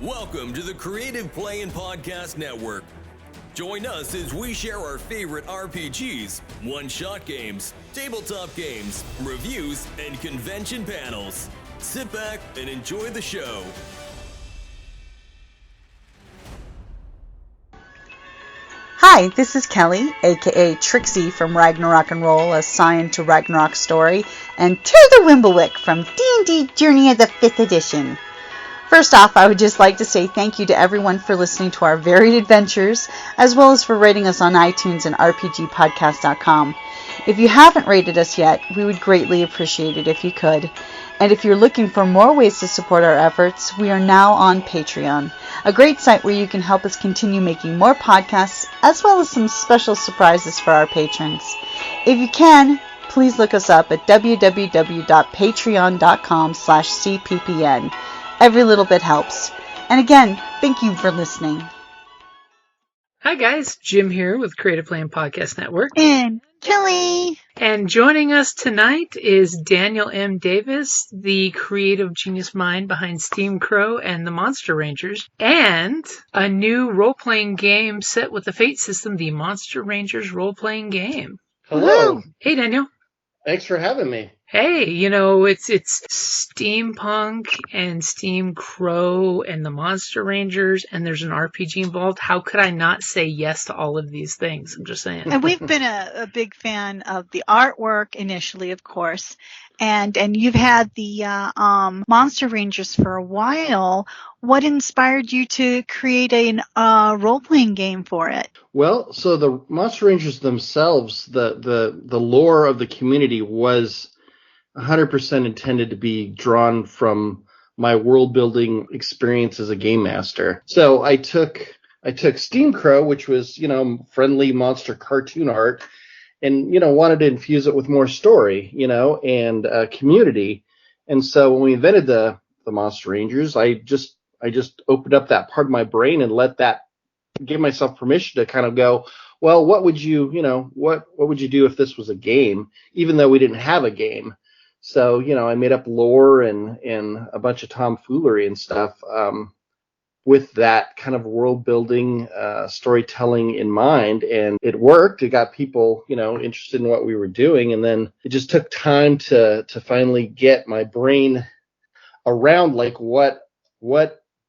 Welcome to the Creative Play and Podcast Network. Join us as we share our favorite RPGs, one-shot games, tabletop games, reviews, and convention panels. Sit back and enjoy the show. Hi, this is Kelly, aka Trixie from Ragnarok and Roll, assigned to Ragnarok Story, and to the Wimblewick from D&D Journey of the 5th Edition. First off, I would just like to say thank you to everyone for listening to our varied adventures, as well as for rating us on iTunes and rpgpodcast.com. If you haven't rated us yet, we would greatly appreciate it if you could. And if you're looking for more ways to support our efforts, we are now on Patreon, a great site where you can help us continue making more podcasts, as well as some special surprises for our patrons. If you can, please look us up at www.patreon.com/cppn. Every little bit helps. And again, thank you for listening. Hi guys, Jim here with Creative Play and Podcast Network. And Kelly. And joining us tonight is Daniel M. Davis, the creative genius mind behind SteamCrow and the Moster Rangers, and a new role-playing game set with the Fate system, the Moster Rangers role-playing game. Hello. Hey Daniel. Thanks for having me. Hey, you know, it's steampunk and SteamCrow and the Moster Rangers, and there's an RPG involved. How could I not say yes to all of these things? I'm just saying. And we've been a big fan of the artwork initially, of course, and you've had the Moster Rangers for a while. What inspired you to create a role-playing game for it? Well, so the Monster Rangers themselves, the lore of the community was 100% intended to be drawn from my world-building experience as a game master. So I took SteamCrow, which was, friendly monster cartoon art, and, wanted to infuse it with more story, and community. And so when we invented the Monster Rangers, I just opened up that part of my brain and give myself permission to kind of go, well, what would you do if this was a game, even though we didn't have a game? So, I made up lore and a bunch of tomfoolery and stuff with that kind of world-building storytelling in mind. And it worked. It got people, interested in what we were doing. And then it just took time to finally get my brain around, like, what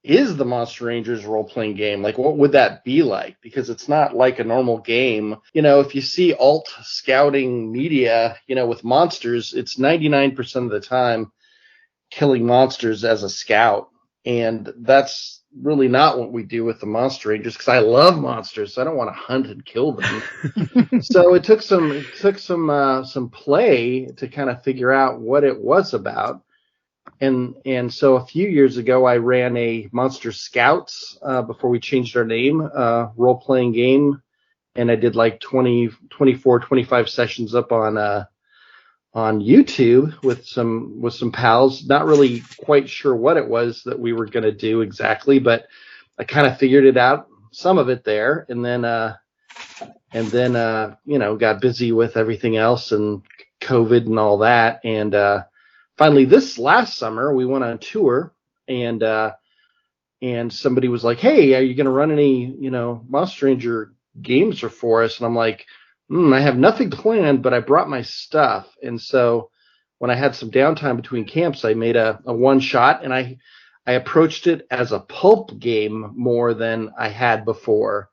is the Monster Rangers role-playing game? Like, what would that be like? Because it's not like a normal game. If you see alt scouting media, with monsters, it's 99% of the time killing monsters as a scout. And that's really not what we do with the Monster Rangers, because I love monsters, so I don't want to hunt and kill them. So it took some play to kind of figure out what it was about. And so a few years ago, I ran a Monster Scouts before we changed our name, role-playing game, and I did like 24, 25 sessions up on YouTube with some pals. Not really quite sure what it was that we were going to do exactly, but I kind of figured it out, some of it there, and then got busy with everything else and COVID and all that, and finally, this last summer, we went on tour, and somebody was like, "Hey, are you going to run any, Monster Ranger games for us?" And I'm like, I have nothing planned, but I brought my stuff. And so when I had some downtime between camps, I made a one-shot, and I approached it as a pulp game more than I had before.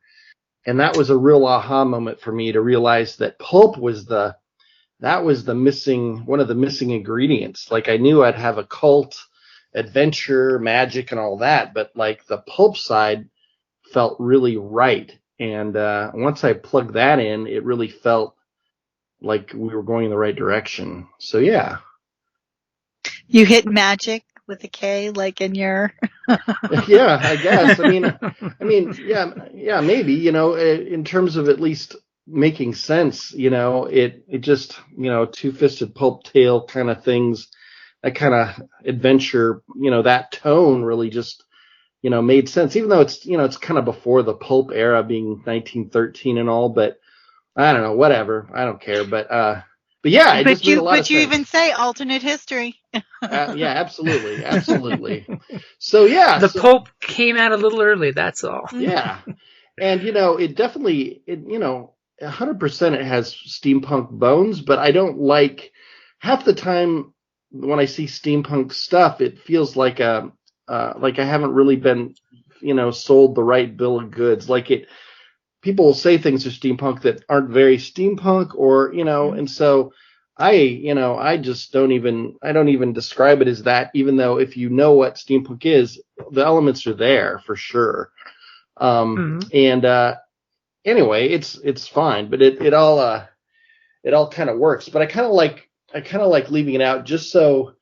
And that was a real aha moment for me to realize that pulp was one of the missing ingredients. Like, I knew I'd have a cult, adventure, magic, and all that, but like the pulp side felt really right. And once I plugged that in, it really felt like we were going in the right direction. So yeah. You hit magic with a K, like in your. Yeah, I guess. I mean, yeah, maybe. In terms of at least making sense, it just, two-fisted pulp tale kind of things, that kind of adventure, that tone really just, made sense, even though it's kind of before the pulp era, being 1913 and all, but I don't know, whatever, I don't care. But But yeah, it just made a lot of But you sense. even say alternate history. Yeah, absolutely. So yeah, The pulp came out a little early. That's all. Yeah, and it definitely 100% it has steampunk bones, but I don't like half the time when I see steampunk stuff, it feels like I haven't really been sold the right bill of goods. People will say things are steampunk that aren't very steampunk, or and so I just don't even describe it as that, even though if you know what steampunk is, the elements are there for sure. And anyway, it's fine, but it all kind of works. But I kind of like leaving it out just so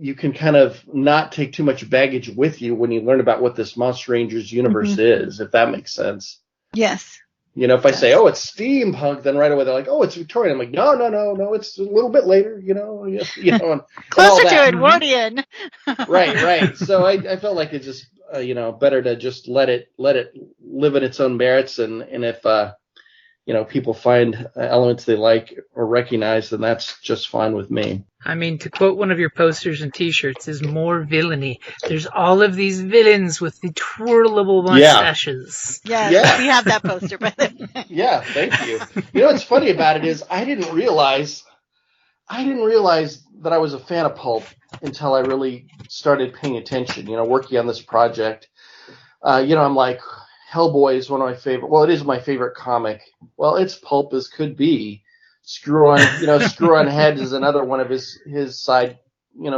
you can kind of not take too much baggage with you when you learn about what this Monster Rangers universe is, if that makes sense. Yes. If I say, oh, it's steampunk, then right away they're like, oh, it's Victorian. I'm like, no, it's a little bit later, and closer to Edwardian. Right. So I felt like it's just, better to just let it live in its own merits, and if people find elements they like or recognize, then that's just fine with me. I mean, to quote one of your posters and T-shirts, is more villainy. There's all of these villains with the twirlable mustaches. Yeah. We have that poster, by the way. Yeah, thank you. What's funny about it is I didn't realize that I was a fan of pulp until I really started paying attention. Working on this project. I'm like, Hellboy is one of my favorite. Well, it is my favorite comic. Well, it's pulp as could be. Screw on Head is another one of his side,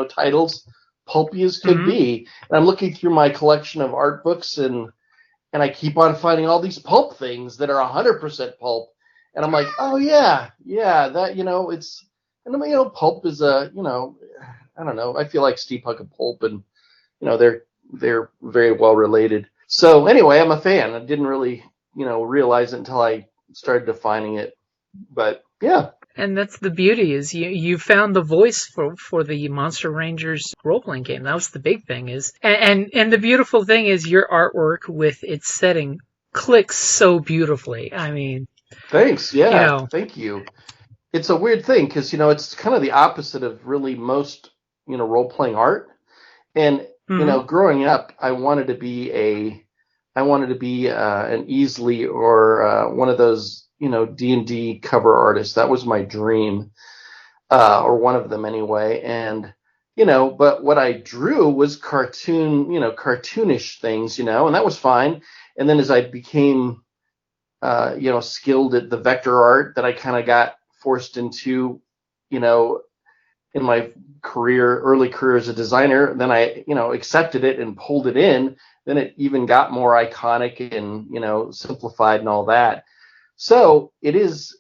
titles. Pulpy as could be. And I'm looking through my collection of art books, and I keep on finding all these pulp things that are 100% pulp. And I'm like, oh yeah, that it's. And pulp is I don't know. I feel like steampunk and pulp, and they're very well related. So anyway, I'm a fan. I didn't really realize it until I started defining it. But yeah. And that's the beauty, is you found the voice for the Monster Rangers role-playing game. That was the big thing, is and the beautiful thing is your artwork with its setting clicks so beautifully. I mean, thanks. Yeah, thank you. It's a weird thing because it's kind of the opposite of really most role-playing art. And growing up, I wanted to be an Easley or one of those D&D cover artists. That was my dream, or one of them anyway. And but what I drew was cartoonish things, and that was fine. And then as I became skilled at the vector art that I kind of got forced into, in my early career as a designer, then I, accepted it and pulled it in. Then it even got more iconic and, simplified and all that. So it is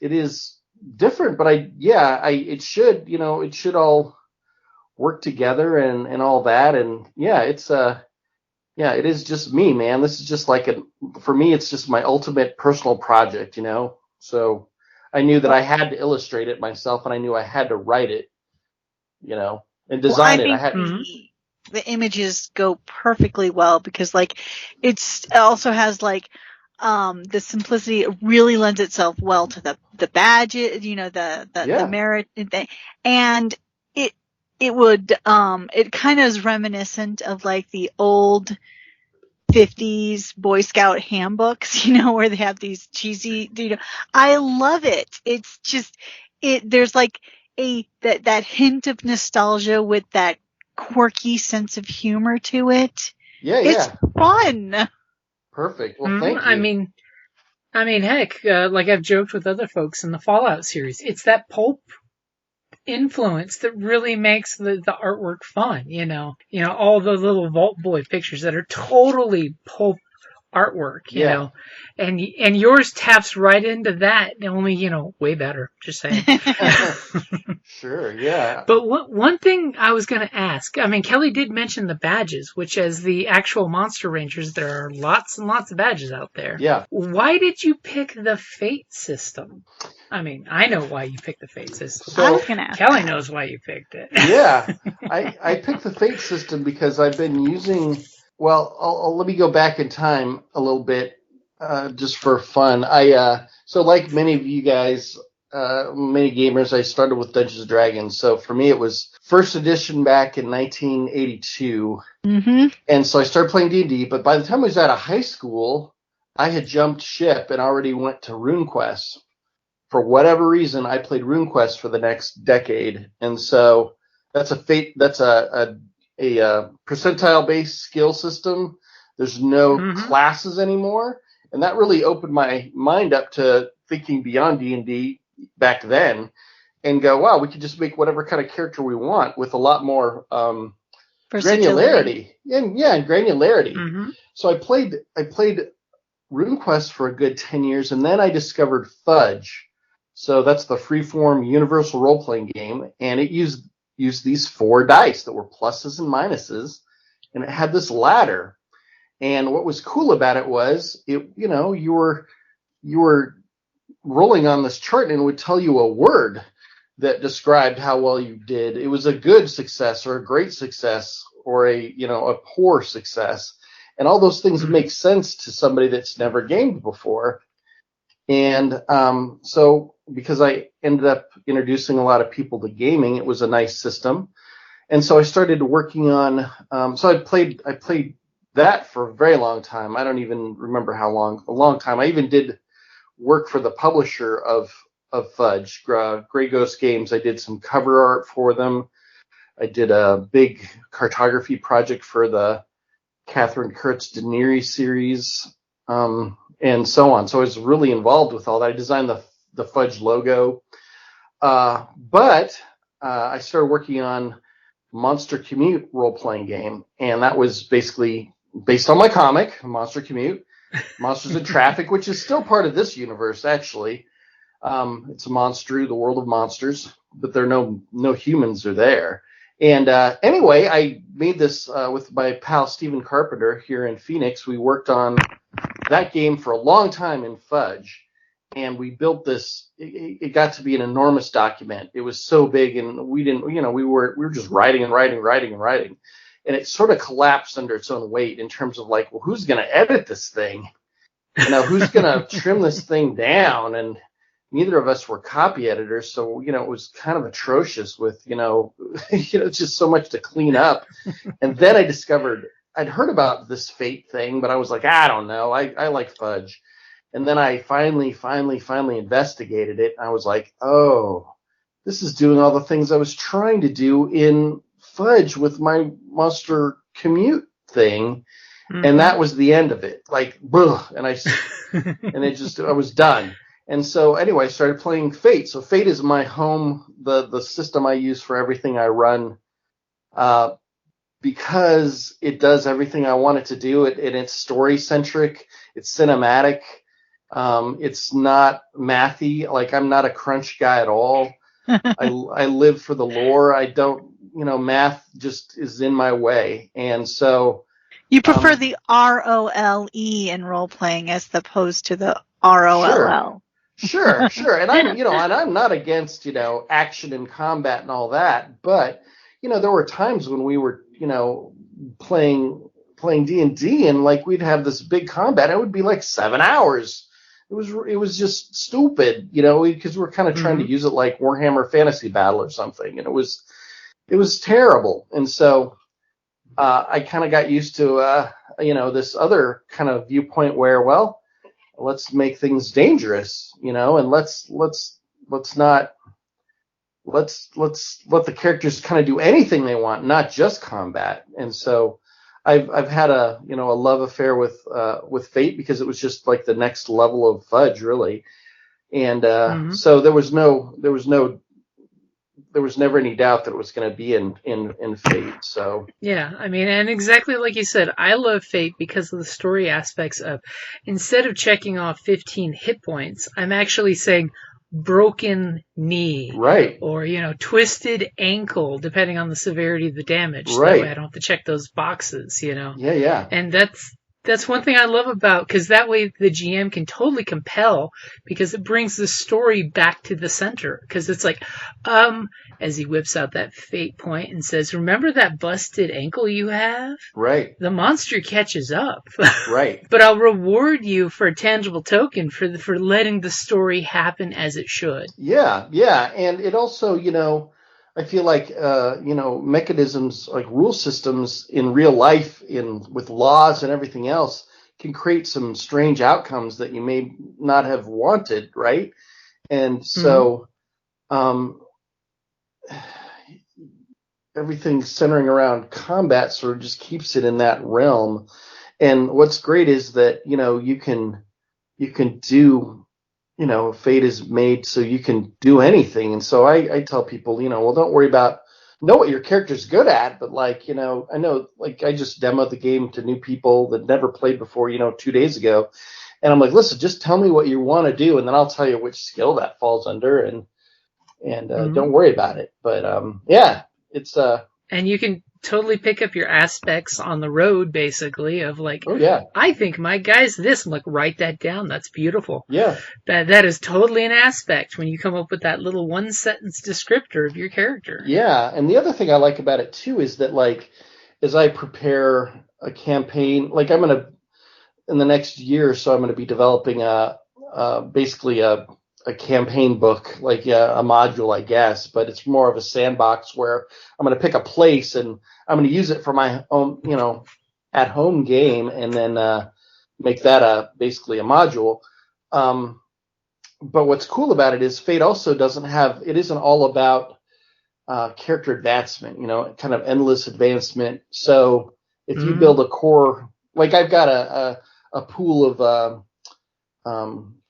different, but it should all work together and all that. And it is just me, man. This is just for me, it's just my ultimate personal project, So I knew that I had to illustrate it myself, and I knew I had to write it, and design it. I had the images go perfectly well because it also has the simplicity. It really lends itself well to the badges, the merit thing, and it would it kind of is reminiscent of the old 50s Boy Scout handbooks, where they have these cheesy, I love it. It's just, there's that hint of nostalgia with that quirky sense of humor to it. Yeah. It's fun. Perfect. Well, thank you. I mean, heck, I've joked with other folks in the Fallout series, it's that pulp influence that really makes the artwork fun, all the little Vault Boy pictures that are totally pulp artwork, you know, and yours taps right into that, only, way better, just saying. Sure, yeah. But one thing I was going to ask, I mean, Kelly did mention the badges, which as the actual Monster Rangers, there are lots and lots of badges out there. Yeah. Why did you pick the Fate system? I mean, I know why you picked the Fate system. So, I was going to ask Kelly knows why you picked it. Yeah. I picked the Fate system because I've been using... Well, let me go back in time a little bit, just for fun. So like many of you guys, many gamers, I started with Dungeons & Dragons. So for me, it was first edition back in 1982. Mm-hmm. And so I started playing D&D, but by the time I was out of high school, I had jumped ship and already went to RuneQuest. For whatever reason, I played RuneQuest for the next decade. And so that's a percentile-based skill system. There's no classes anymore. And that really opened my mind up to thinking beyond D&D back then and go, wow, we could just make whatever kind of character we want with a lot more granularity. And granularity. Mm-hmm. So I played RuneQuest for a good 10 years, and then I discovered Fudge. So that's the freeform universal role-playing game, and it used these 4 dice that were pluses and minuses, and it had this ladder. And what was cool about it was, you were rolling on this chart, and it would tell you a word that described how well you did. It was a good success or a great success or a poor success. And all those things make sense to somebody that's never gamed before. And so because I ended up introducing a lot of people to gaming, it was a nice system. And so I started working on so I played that for a very long time. I don't even remember how long. A long time. I even did work for the publisher of Fudge, Grey Ghost Games. I did some cover art for them. I did a big cartography project for the Catherine Kurtz Daenerys series, and so on. So I was really involved with all that. I designed the Fudge logo. But I started working on Monster Commute role-playing game, and that was basically based on my comic, Monster Commute, Monsters in Traffic, which is still part of this universe, actually. It's a monster, the world of monsters, but there are no humans are there. And anyway, I made this with my pal Stephen Carpenter here in Phoenix. We worked on that game for a long time in Fudge, and we built this. It got to be an enormous document. It was so big, and we didn't, we were just writing, and it sort of collapsed under its own weight in terms of like, well, who's going to edit this thing? Who's going to trim this thing down? And neither of us were copy editors, so it was kind of atrocious with just so much to clean up. And then I discovered I'd heard about this Fate thing, but I was like, I don't know, I like Fudge. And then I finally investigated it. And I was like, oh, this is doing all the things I was trying to do in Fudge with my Monster Commute thing. Mm-hmm. And that was the end of it. Like, and I was done. And so anyway, I started playing Fate. So Fate is my home, the system I use for everything I run, because it does everything I want it to do. It's story-centric. It's cinematic. It's not mathy. Like, I'm not a crunch guy at all. I live for the lore. I don't, math just is in my way. And so... You prefer the ROLE in role-playing as opposed to the ROLL. Sure. And I'm not against, action and combat and all that. But, there were times when we were, playing D&D and like we'd have this big combat. It would be like 7 hours. It was just stupid, because we're kind of trying to use it like Warhammer Fantasy Battle or something. And it was terrible. And so I kind of got used to, this other kind of viewpoint where, well, let's make things dangerous, and let's let the characters kind of do anything they want, not just combat. And so I've had a love affair with Fate because it was just like the next level of Fudge, really. And so there was never any doubt that it was going to be in Fate. So yeah, I mean, and exactly like you said, I love Fate because of the story aspects of, instead of checking off 15 hit points, I'm actually saying broken knee, right, or twisted ankle, depending on the severity of the damage. Right. That way I don't have to check those boxes. Yeah. And that's That's one thing I love about, because that way the GM can totally compel, because it brings the story back to the center. Because it's like, as he whips out that fate point and says, "Remember that busted ankle you have? Right. The monster catches up." Right. But I'll reward you for a tangible token for letting the story happen as it should. Yeah, yeah, and it also, I feel like mechanisms like rule systems in real life, with laws and everything else, can create some strange outcomes that you may not have wanted, right? And so, everything centering around combat sort of just keeps it in that realm. And what's great is that you can do. Fate is made so you can do anything. And so I tell people, well, don't worry about, know what your character's good at, but I know, I just demoed the game to new people that never played before, 2 days ago. And I'm like, listen, just tell me what you want to do, and then I'll tell you which skill that falls under, and don't worry about it. But, yeah, it's, and you can totally pick up your aspects on the road, basically, of oh yeah, I think my guy's this. I'm like, write that down. That's beautiful. Yeah. That is totally an aspect when you come up with that little one sentence descriptor of your character. Yeah. And the other thing I like about it too is that as I prepare a campaign, in the next year or so, I'm going to be developing basically a campaign book, a module, I guess, but it's more of a sandbox where I'm going to pick a place and I'm going to use it for my own, at home game, and then make that basically a module. But what's cool about it is Fate also it isn't all about character advancement, kind of endless advancement. So if you build a core, I've got a pool of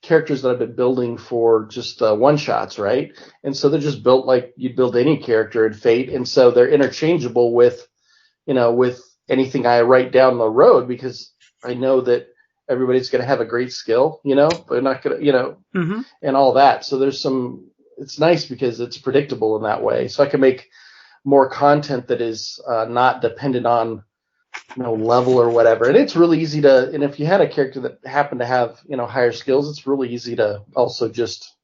characters that I've been building for just one shots, right? And so they're just built like you'd build any character in Fate, and so they're interchangeable with anything I write down the road, because I know that everybody's going to have a great skill, they're not going to, and all that. So it's nice because it's predictable in that way. So I can make more content that is not dependent on level or whatever. And it's really easy and if you had a character that happened to have, higher skills, it's really easy to also just,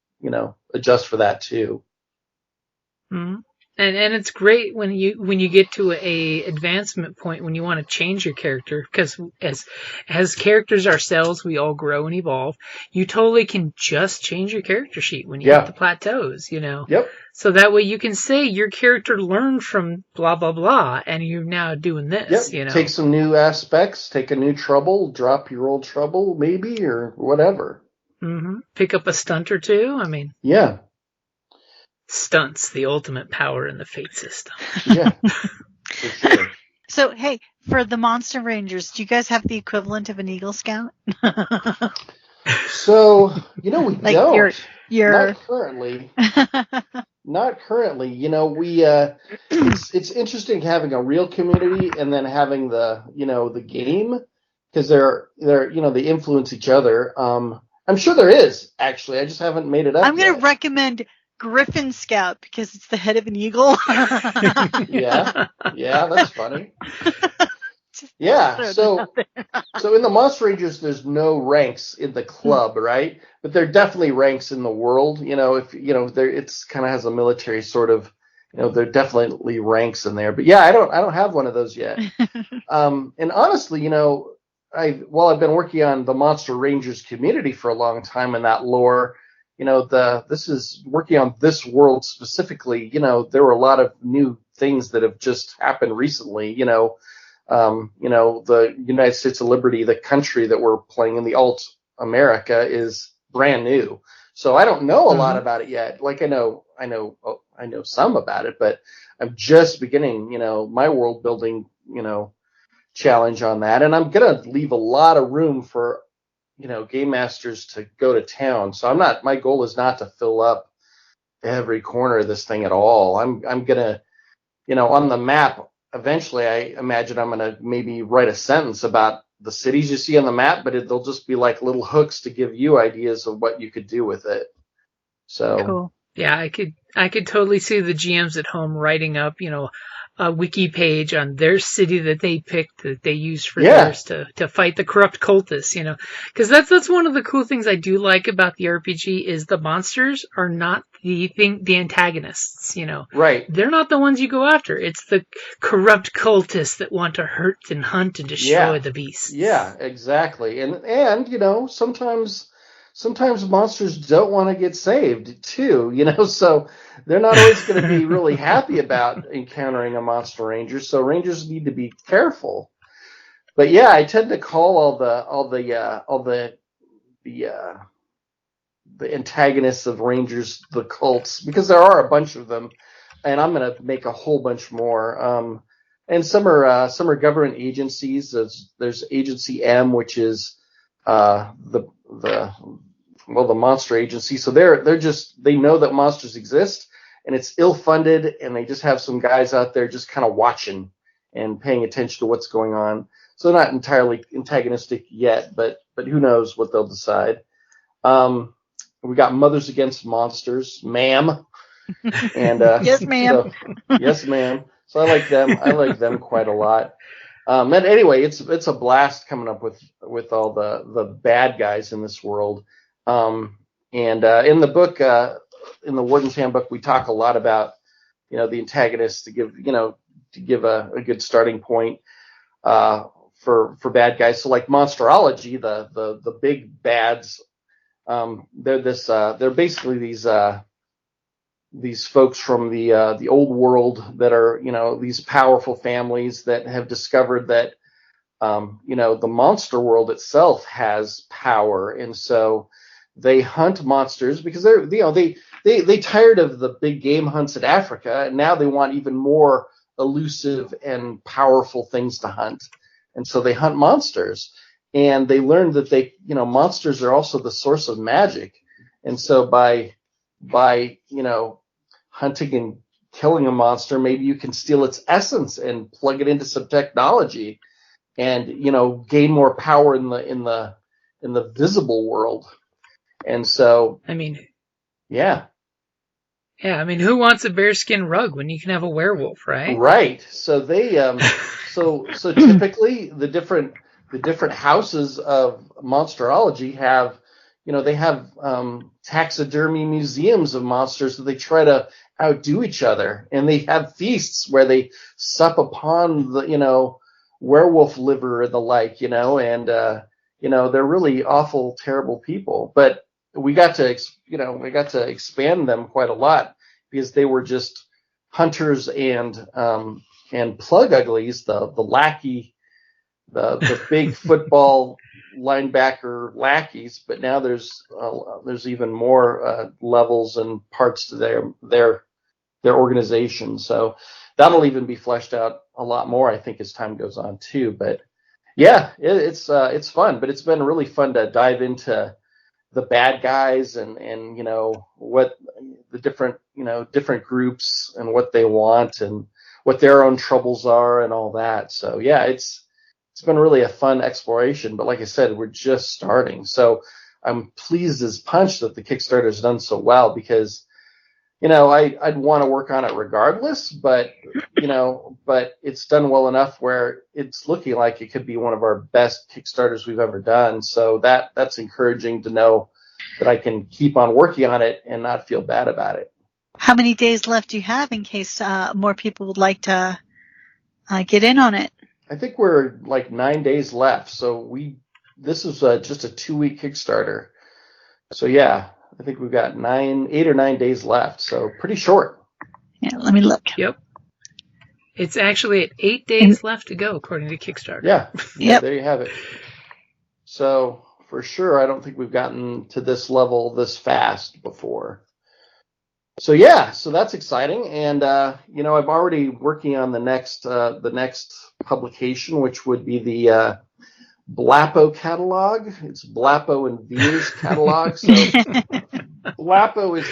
adjust for that too. Mm-hmm. And it's great when you get to a advancement point when you want to change your character, because as characters ourselves, we all grow and evolve. You totally can just change your character sheet when you hit the plateaus, Yep. So that way you can say your character learned from blah blah blah, and you're now doing this. Yep. Take some new aspects, take a new trouble, drop your old trouble maybe, or whatever. Mm-hmm. Pick up a stunt or two. Yeah. Stunts, the ultimate power in the Fate system. Yeah, for sure. So, hey, for the Monster Rangers, do you guys have the equivalent of an Eagle Scout? So, we don't. You're... Not currently. Not currently. We it's interesting having a real community and then having the game, because they influence each other. I'm sure there is, actually. I just haven't made it up. I'm going to recommend Griffin Scout because it's the head of an eagle. Yeah, that's funny. Yeah, so in the Moster Rangers, there's no ranks in the club, right? But there are definitely ranks in the world. If there, it's kind of has a military sort of, there are definitely ranks in there. But yeah, I don't have one of those yet. And honestly, while I've been working on the Monster Rangers community for a long time in that lore, this is working on this world specifically. There were a lot of new things that have just happened recently. The United States of Liberty, the country that we're playing in, the alt America, is brand new. So I don't know a lot about it yet. I know some about it, but I'm just beginning, my world building, challenge on that. And I'm going to leave a lot of room for, game masters to go to town. So my goal is not to fill up every corner of this thing at all. I'm going to, on the map, eventually I imagine I'm going to maybe write a sentence about the cities you see on the map, but they'll just be like little hooks to give you ideas of what you could do with it. So cool. Yeah, I could totally see the GMs at home writing up, a wiki page on their city that they picked that they used for theirs to fight the corrupt cultists, you know. Because that's one of the cool things I do like about the RPG is the monsters are not the antagonists, you know. Right. They're not the ones you go after. It's the corrupt cultists that want to hurt and hunt and destroy the beasts. Yeah, exactly. And you know, sometimes monsters don't want to get saved too, you know, so they're not always going to be really happy about encountering a monster ranger. So rangers need to be careful. But yeah, I tend to call all the antagonists of rangers the cults, because there are a bunch of them, and I'm going to make a whole bunch more. And some are government agencies. There's Agency M, which is the monster agency. So they know that monsters exist, and it's ill-funded, and they just have some guys out there just kind of watching and paying attention to what's going on. So they're not entirely antagonistic yet, but who knows what they'll decide. We got Mothers Against Monsters, ma'am. And yes, ma'am. Yes, ma'am. So I like them. I like them quite a lot. And anyway, it's a blast coming up with all the bad guys in this world. And in the book, in the Warden's Handbook, we talk a lot about, you know, the antagonists to give a good starting point for bad guys. So like Monsterology, the big bads, they're basically these folks from the old world that are, you know, these powerful families that have discovered that, you know, the monster world itself has power. And so they hunt monsters because they tired of the big game hunts in Africa. And now they want even more elusive and powerful things to hunt. And so they hunt monsters, and they learned that monsters are also the source of magic. And so by, you know, hunting and killing a monster, maybe you can steal its essence and plug it into some technology and, you know, gain more power in the visible world. And so, I mean, yeah, I mean, who wants a bearskin rug when you can have a werewolf, right? Right. So they, so typically the different houses of monsterology have, you know, they have taxidermy museums of monsters that they try to outdo each other, and they have feasts where they sup upon the, you know, werewolf liver and the like, you know, and you know, they're really awful, terrible people. But we got to expand them quite a lot, because they were just hunters and plug uglies, the lackey, the big football linebacker lackeys. But now there's even more levels and parts to their organization. So that'll even be fleshed out a lot more, I think, as time goes on too. But yeah, it's fun. But it's been really fun to dive into the bad guys and you know, what the different groups and what they want and what their own troubles are and all that. So yeah, it's been really a fun exploration. But like I said, we're just starting. So I'm pleased as punch that the Kickstarter's done so well, because, you know, I'd want to work on it regardless, but, you know, but it's done well enough where it's looking like it could be one of our best Kickstarters we've ever done. So that's encouraging to know that I can keep on working on it and not feel bad about it. How many days left do you have in case more people would like to get in on it? I think we're like 9 days left. So this is just a 2-week Kickstarter. So yeah, I think we've got 8 or 9 days left. So pretty short. Yeah, let me look. Yep. It's actually at 8 days left to go, according to Kickstarter. Yeah. Yep. There you have it. So for sure, I don't think we've gotten to this level this fast before. So yeah, so that's exciting. And, you know, I'm already working on the next publication, which would be the Blappo catalog. It's Blappo and Veer's catalog. So Blappo is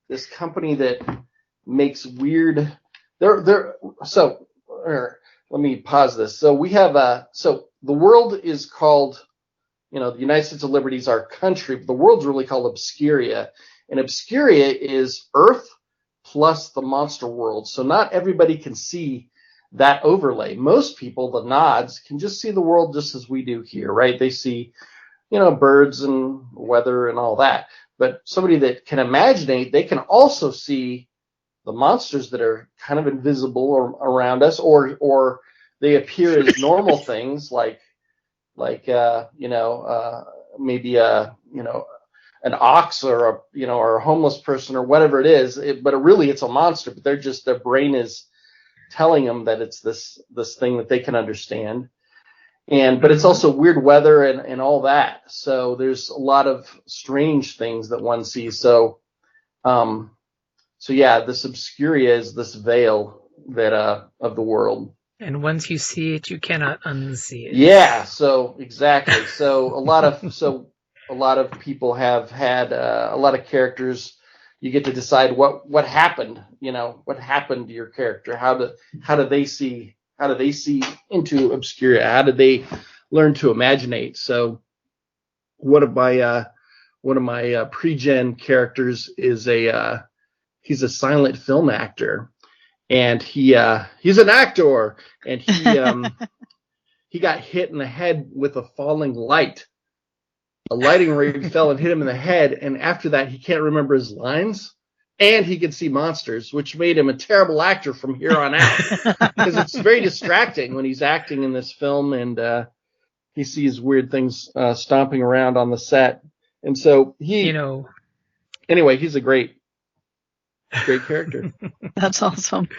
this company that makes weird. So let me pause this. So we have so the world is called, you know, the United States of Liberty is our country, but the world's really called Obscuria. And Obscuria is Earth plus the monster world. So not everybody can see that overlay. Most people, the nods, can just see the world just as we do here, right? They see, birds and weather and all that. But somebody that can imaginate, they can also see the monsters that are kind of invisible around us, or they appear as normal things like maybe an ox or a homeless person or whatever it is, but really it's a monster, but their brain is telling them that it's this thing that they can understand. But it's also weird weather and all that. So there's a lot of strange things that one sees. So yeah, this Obscuria is this veil that of the world. And once you see it, you cannot unsee it. Yeah, so exactly. So a lot of people have had a lot of characters. You get to decide what happened. What happened to your character? How do they see into Obscuria? How did they learn to imaginate? So one of my pre-gen characters is he's a silent film actor. And he's an actor, and he got hit in the head with a falling light. A lighting rig fell and hit him in the head, and after that, he can't remember his lines, and he could see monsters, which made him a terrible actor from here on out. Because it's very distracting when he's acting in this film, and he sees weird things stomping around on the set. And so anyway, he's a great character. That's awesome.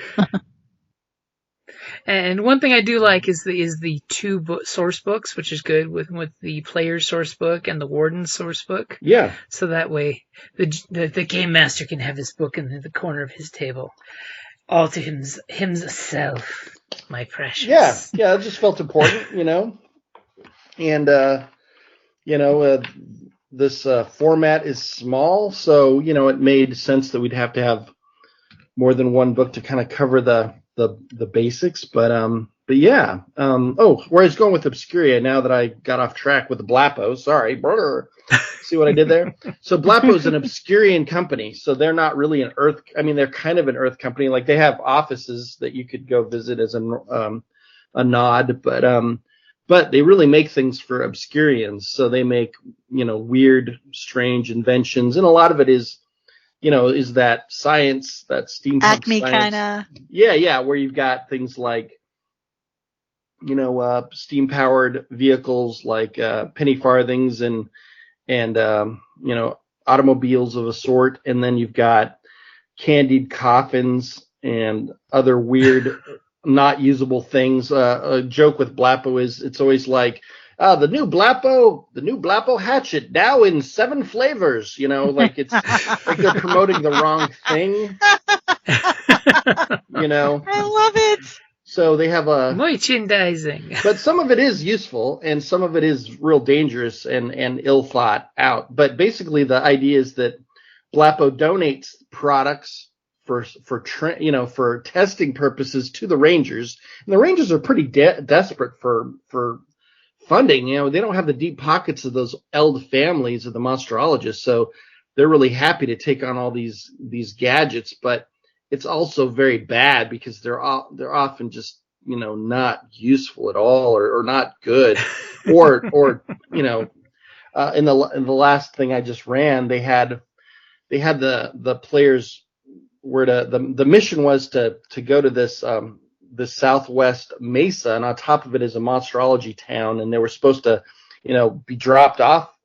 And one thing I do like is the two source books, which is good with the player's source book and the warden's source book. Yeah. So that way the game master can have his book in the corner of his table, all to himself, my precious. Yeah, it just felt important, and this format is small, so it made sense that we'd have to have more than one book to kind of cover the basics. But yeah. Where I was going with Obscuria, now that I got off track with the Blappo, sorry, brother. See what I did there? So Blappo is an Obscurian company, so they're not really an Earth. I mean, they're kind of an Earth company. Like they have offices that you could go visit as a nod, but they really make things for Obscurians. So they make, weird, strange inventions. And a lot of it is that science, that steampunk Acme science. kind of. Yeah, where you've got things like, steam-powered vehicles like penny farthings and automobiles of a sort. And then you've got candied coffins and other weird not usable things. A joke with Blappo is it's always like the new Blappo hatchet now in 7 flavors. Like it's like they're promoting the wrong thing. I love it. So they have a merchandising, but some of it is useful and some of it is real dangerous and ill thought out. But basically, the idea is that Blappo donates products for testing purposes to the Rangers, and the Rangers are pretty desperate for funding. They don't have the deep pockets of those Eld families of the monsterologists, so they're really happy to take on all these gadgets. But it's also very bad because they're often just not useful at all or not good, or in the last thing I just ran, they had the players. The mission was to go to this southwest mesa, and on top of it is a monsterology town, and they were supposed to, be dropped off,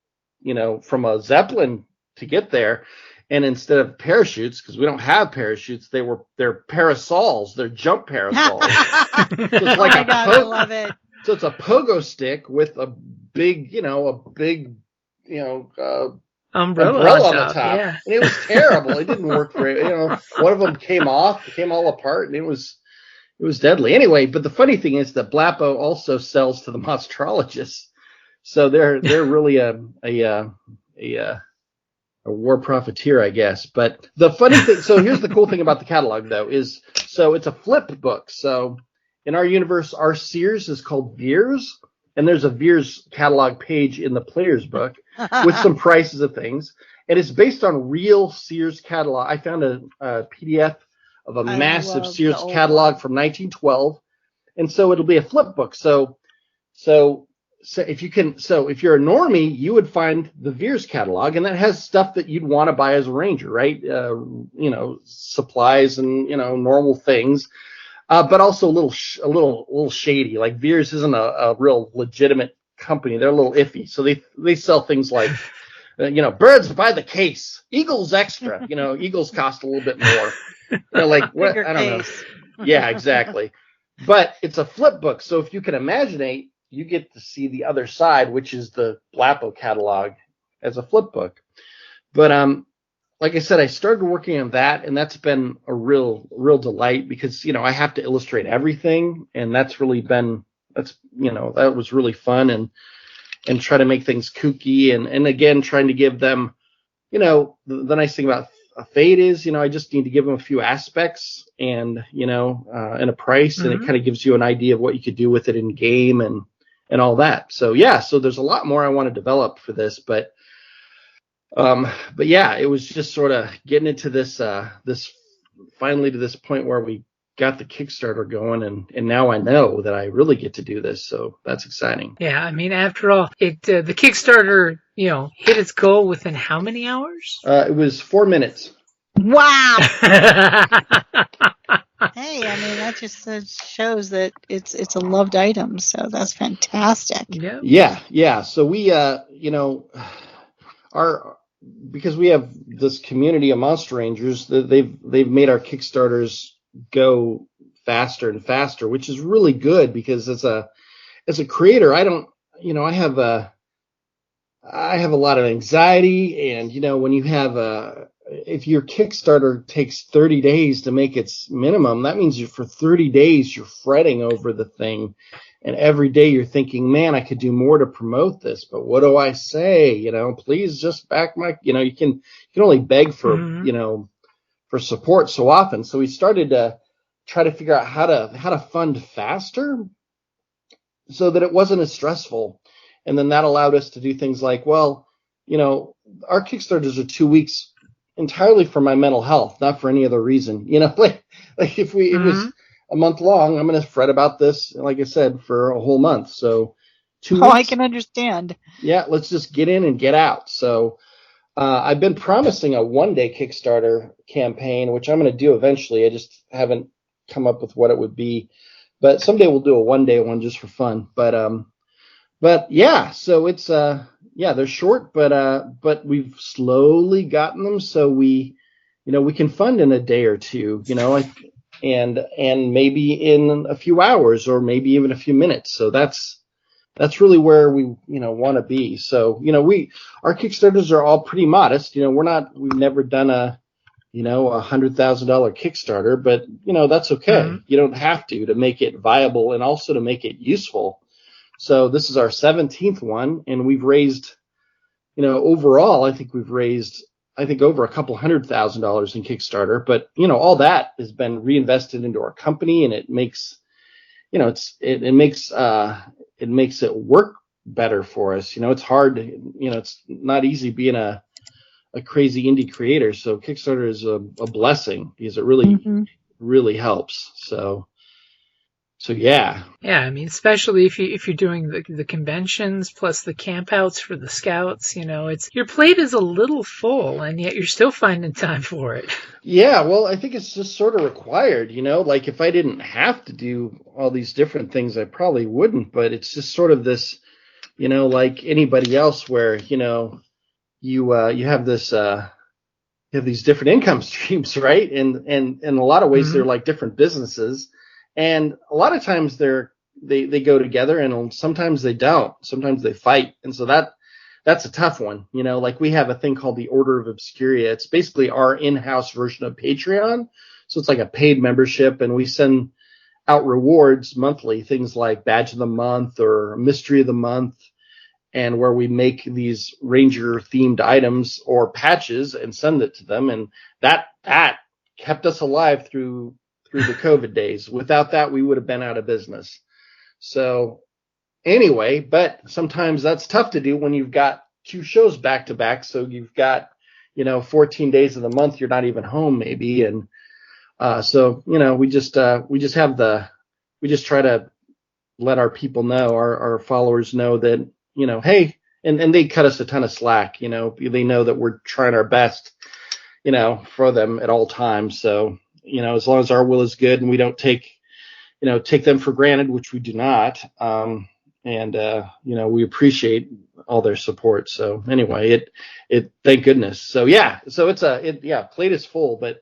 from a Zeppelin to get there. And instead of parachutes, because we don't have parachutes, they're parasols. They're jump parasols. So it's like I love it. So it's a pogo stick with a big, umbrella on the top. Yeah. And it was terrible. It didn't work very, one of them came all apart, and it was deadly. Anyway, but the funny thing is that Blappo also sells to the monsterologists. So they're really a war profiteer, I guess. But the funny thing, so here's the cool thing about the catalog, though, is so it's a flip book. So in our universe, our Sears is called Veers, and there's a Veers catalog page in the player's book with some prices of things. And it's based on real Sears catalog. I found a PDF of a massive Sears catalog from 1912. And so it'll be a flip book. So if you're a normie, you would find the Veers catalog, and that has stuff that you'd want to buy as a ranger, right? Supplies and, normal things. But also a little shady. Like Veers isn't a real legitimate company. They're a little iffy. So they sell things like, birds by the case, Eagles extra. Eagles cost a little bit more. Like what? I don't know. Yeah, exactly. But it's a flip book. So if you can imagine you get to see the other side, which is the Blappo catalog as a flip book. But like I said, I started working on that, and that's been a real delight because, I have to illustrate everything, and that was really fun, and try to make things kooky, and again, trying to give them, the nice thing about a Fate is, I just need to give them a few aspects and, and a price, and it kind of gives you an idea of what you could do with it in game and all that. So yeah, so there's a lot more I want to develop for this, but yeah, it was just sort of getting into this finally to this point where we got the Kickstarter going, and now I know that I really get to do this, so that's exciting. Yeah, I mean, after all, the Kickstarter, hit its goal within how many hours? It was 4 minutes. Wow. Hey, I mean, that just shows that it's a loved item, so that's fantastic. Yeah. So we, because we have this community of Monster Rangers, they've made our Kickstarters go faster and faster, which is really good because as a creator, I have a lot of anxiety, and when you have if your Kickstarter takes 30 days to make its minimum, that means for 30 days you're fretting over the thing, and every day you're thinking, man, I could do more to promote this, but what do I say? Please just back my, you can only beg for, for support so often. So we started to try to figure out how to fund faster so that it wasn't as stressful. And then that allowed us to do things like, our Kickstarters are 2 weeks entirely for my mental health, not for any other reason. Like if it was a month long, I'm going to fret about this, like I said, for a whole month. So 2 weeks. Oh, I can understand. Yeah, let's just get in and get out. So I've been promising a one-day Kickstarter campaign, which I'm going to do eventually. I just haven't come up with what it would be. But someday we'll do a one-day one just for fun. But yeah, so it's they're short, but we've slowly gotten them so we can fund in a day or two, and maybe in a few hours or maybe even a few minutes. So that's really where we want to be. So our Kickstarters are all pretty modest. We've never done a $100,000 Kickstarter, but that's okay. You don't have to make it viable and also to make it useful. So this is our 17th one, and we've raised, overall, I think we've raised, over a couple $100,000 in Kickstarter. But all that has been reinvested into our company, and it makes, it makes it work better for us. It's hard. It's not easy being a crazy indie creator. So Kickstarter is a blessing because it really helps. So yeah. Yeah, I mean, especially if you're doing the conventions plus the campouts for the scouts, it's your plate is a little full, and yet you're still finding time for it. Yeah, well, I think it's just sort of required, like if I didn't have to do all these different things, I probably wouldn't. But it's just sort of this, like anybody else, where you have this. You have these different income streams, right? And in a lot of ways, they're like different businesses. And a lot of times they go together, and sometimes they don't. Sometimes they fight. And so that's a tough one. Like we have a thing called the Order of Obscuria. It's basically our in-house version of Patreon. So it's like a paid membership, and we send out rewards monthly, things like Badge of the Month or Mystery of the Month, and where we make these Ranger themed items or patches and send it to them. And that kept us alive through the COVID days. Without that, we would have been out of business. So anyway, but sometimes that's tough to do when you've got 2 shows back to back. So you've got, 14 days of the month you're not even home maybe, and so we just try to let our people know, our followers know that hey, and they cut us a ton of slack. They know that we're trying our best, for them at all times. So as long as our will is good and we don't take them for granted, which we do not. And we appreciate all their support. So anyway, it thank goodness. So yeah, so plate is full, but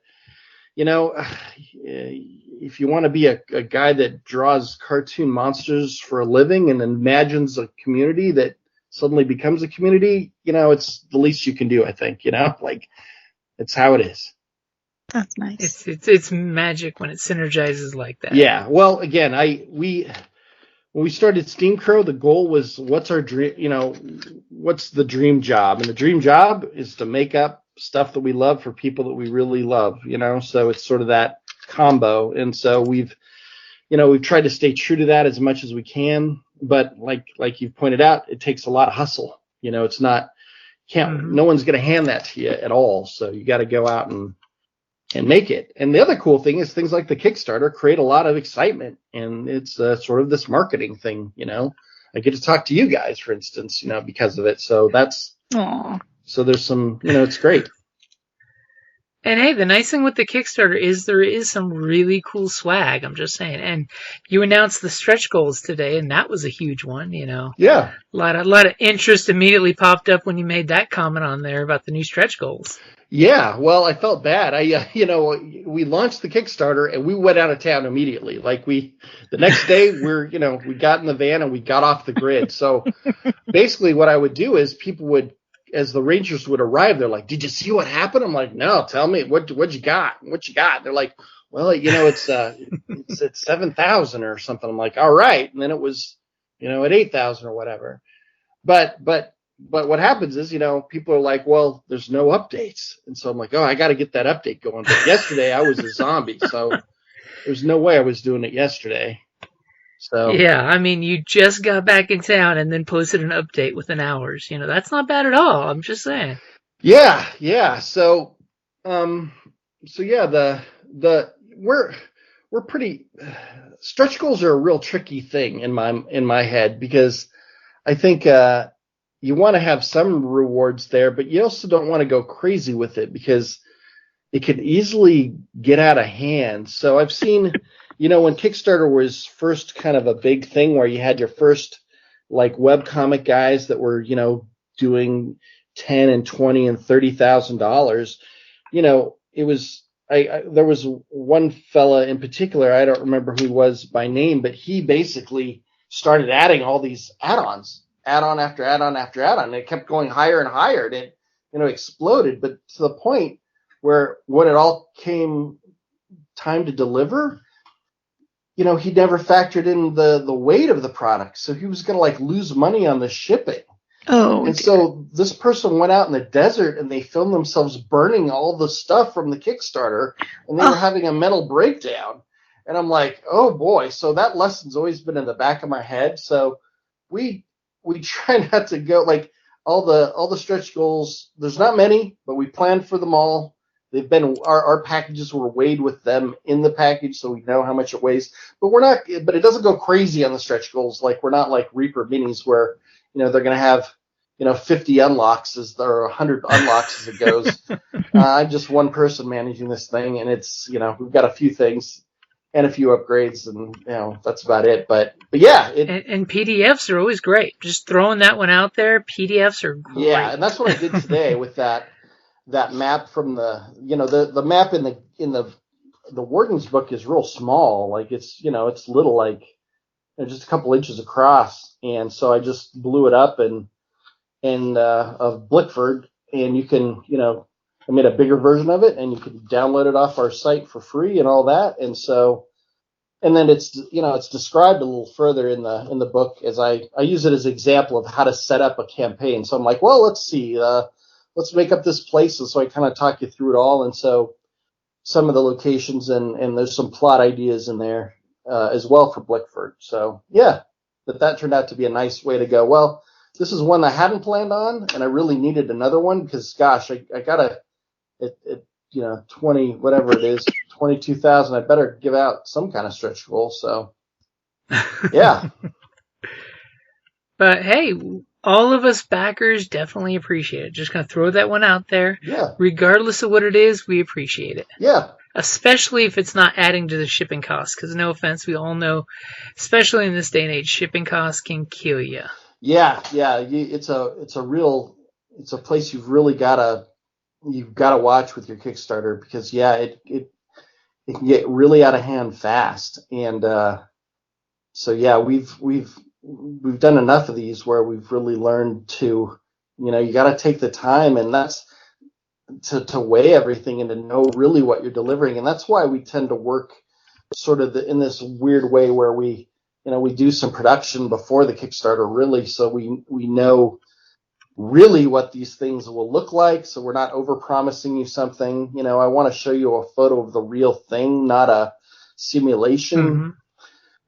if you want to be a guy that draws cartoon monsters for a living and imagines a community that suddenly becomes a community, it's the least you can do, I think, like it's how it is. That's nice. It's magic when it synergizes like that. Yeah. Well, again, when we started SteamCrow, the goal was what's our dream, what's the dream job? And the dream job is to make up stuff that we love for people that we really love, so it's sort of that combo. And so we've tried to stay true to that as much as we can. But like you've pointed out, it takes a lot of hustle. It's not, no one's going to hand that to you at all. So you got to go out and make it. And the other cool thing is things like the Kickstarter create a lot of excitement, and it's sort of this marketing thing. I get to talk to you guys, for instance, because of it. So that's, Aww. So there's some, it's great. And hey, the nice thing with the Kickstarter is there is some really cool swag, I'm just saying. And you announced the stretch goals today, and that was a huge one, Yeah. A lot of interest immediately popped up when you made that comment on there about the new stretch goals. Yeah, well, I felt bad. We launched the Kickstarter and we went out of town immediately. The next day we got in the van and we got off the grid. So basically what I would do is people would, as the Rangers would arrive, they're like, "Did you see what happened?" I'm like, "No, tell me what you got. What you got?" They're like, "Well, it's at 7,000 or something." I'm like, "All right." And then it was, at 8,000 or whatever. But what happens is, people are like, "Well, there's no updates." And so I'm like, "Oh, I got to get that update going." But yesterday I was a zombie, so there's no way I was doing it yesterday. So yeah, I mean, you just got back in town and then posted an update within hours. That's not bad at all. I'm just saying. Yeah. So yeah, we're pretty, stretch goals are a real tricky thing in my head, because I think you want to have some rewards there, but you also don't want to go crazy with it because it could easily get out of hand. So I've seen, when Kickstarter was first kind of a big thing where you had your first webcomic guys that were, doing $10,000 and $20,000 and $30,000, it was, there was one fella in particular, I don't remember who he was by name, but he basically started adding all these add-ons, add-on after add-on after add-on, and it kept going higher and higher, and it, exploded, but to the point where when it all came time to deliver, he never factored in the weight of the product, so he was going to lose money on the shipping. Oh, and dear. So this person went out in the desert and they filmed themselves burning all the stuff from the Kickstarter, and they were having a mental breakdown. And I'm like, oh boy. So that lesson's always been in the back of my head. So we try not to go all the stretch goals. There's not many, but we planned for them all. They've been, our packages were weighed with them in the package, so we know how much it weighs. But it doesn't go crazy on the stretch goals. We're not like Reaper Minis where, they're going to have, 50 unlocks or 100 unlocks as it goes. I'm just one person managing this thing, and it's, we've got a few things and a few upgrades, and, that's about it. But yeah. And PDFs are always great. Just throwing that one out there, PDFs are great. Yeah, and that's what I did today with that map from the map in the Warden's book is real small. It's, it's little, just a couple inches across. And so I just blew it up of Blickford, and you can, I made a bigger version of it, and you can download it off our site for free and all that. And so, and then it's, it's described a little further in the book, as I use it as an example of how to set up a campaign. So I'm like, well, let's see, let's make up this place. And so I kind of talk you through it all. And so some of the locations and there's some plot ideas in there as well for Blickford. So yeah. that turned out to be a nice way to go, well, this is one I hadn't planned on, and I really needed another one because, gosh, I got 20, whatever it is, 22,000, I better give out some kind of stretch goal. So, yeah. But hey, all of us backers definitely appreciate it. Just going to throw that one out there. Yeah. Regardless of what it is, we appreciate it. Yeah. Especially if it's not adding to the shipping costs. Because no offense, we all know, especially in this day and age, shipping costs can kill you. Yeah. It's a place you've really got to watch with your Kickstarter because it can get really out of hand fast. And so yeah, we've done enough of these where we've really learned to, you got to take the time, and that's to weigh everything and to know really what you're delivering. And that's why we tend to work sort of in this weird way where we do some production before the Kickstarter, really, so we know really what these things will look like. So we're not over promising you something. I want to show you a photo of the real thing, not a simulation. Mm-hmm.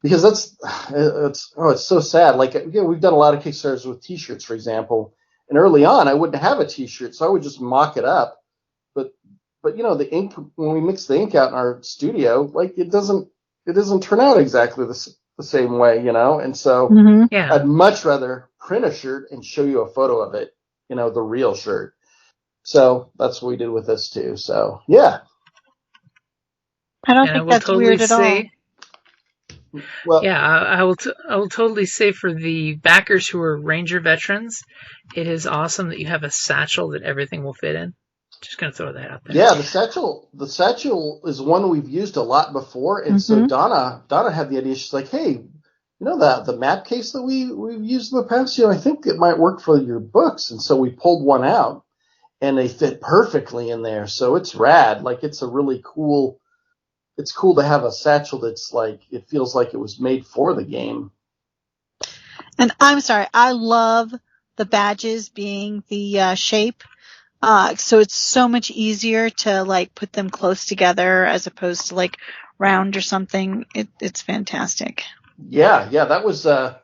Because it's so sad. Like, we've done a lot of Kickstarters with T-shirts, for example. And early on, I wouldn't have a T-shirt, so I would just mock it up. But the ink, when we mix the ink out in our studio, like it doesn't turn out exactly the same way, And so I'd much rather print a shirt and show you a photo of it, the real shirt. So that's what we did with this too. So yeah. I don't think that's weird at all. Well, yeah, I will totally say for the backers who are Ranger veterans, it is awesome that you have a satchel that everything will fit in. Just gonna throw that out there. Yeah, the satchel is one we've used a lot before, and so Donna had the idea. She's like, "Hey, the map case that we've used in the past, I think it might work for your books." And so we pulled one out, and they fit perfectly in there. So it's rad. Like, it's a really cool. It's cool to have a satchel that's like, it feels like it was made for the game. And I'm sorry, I love the badges being the shape. So it's so much easier to like put them close together as opposed to like round or something. It's fantastic. Yeah, that was the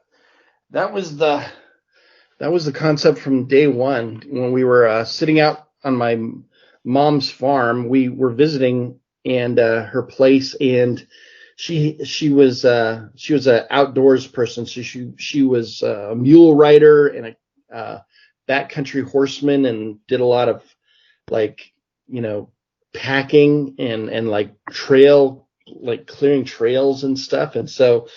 concept from day one when we were sitting out on my mom's farm. We were visiting and her place, and she was an outdoors person, so she was a mule rider and a backcountry horseman, and did a lot of packing and like clearing trails and stuff. And so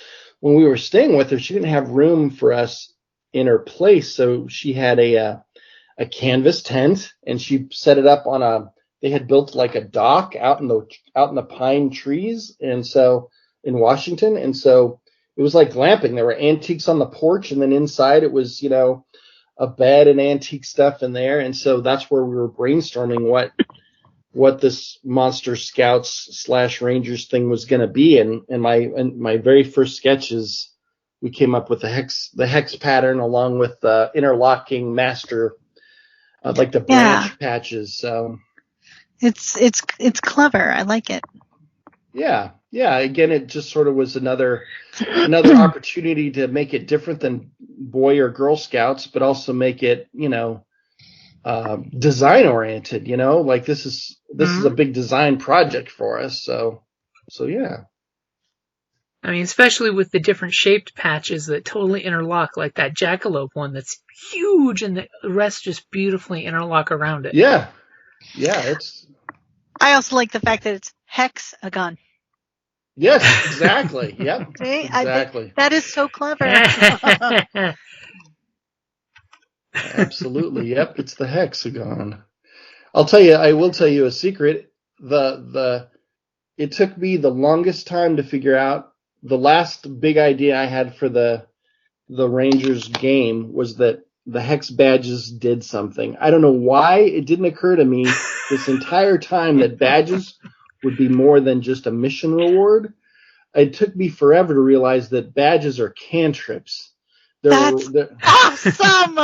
when we were staying with her, she didn't have room for us in her place, so she had a canvas tent, and she set it up on they had built like a dock out in the pine trees, and so in Washington, and so it was like glamping. There were antiques on the porch, and then inside it was a bed and antique stuff in there, and so that's where we were brainstorming what this Monster Scouts / Rangers thing was going to be. And my very first sketches, we came up with the hex pattern along with the interlocking master, like the branch patches. So. It's clever. I like it. Yeah. Again, it just sort of was another opportunity to make it different than Boy or Girl Scouts, but also make it, design oriented. Like this is a big design project for us. So yeah. I mean, especially with the different shaped patches that totally interlock, like that jackalope one that's huge, and the rest just beautifully interlock around it. Yeah. I also like the fact that it's hexagon. Yes, exactly. Yep. See? Exactly. That is so clever. Absolutely. Yep. It's the hexagon. I will tell you a secret. It took me the longest time to figure out. The last big idea I had for the Rangers game was that the hex badges did something. I don't know why it didn't occur to me this entire time that badges would be more than just a mission reward. It took me forever to realize that badges are cantrips. That's awesome!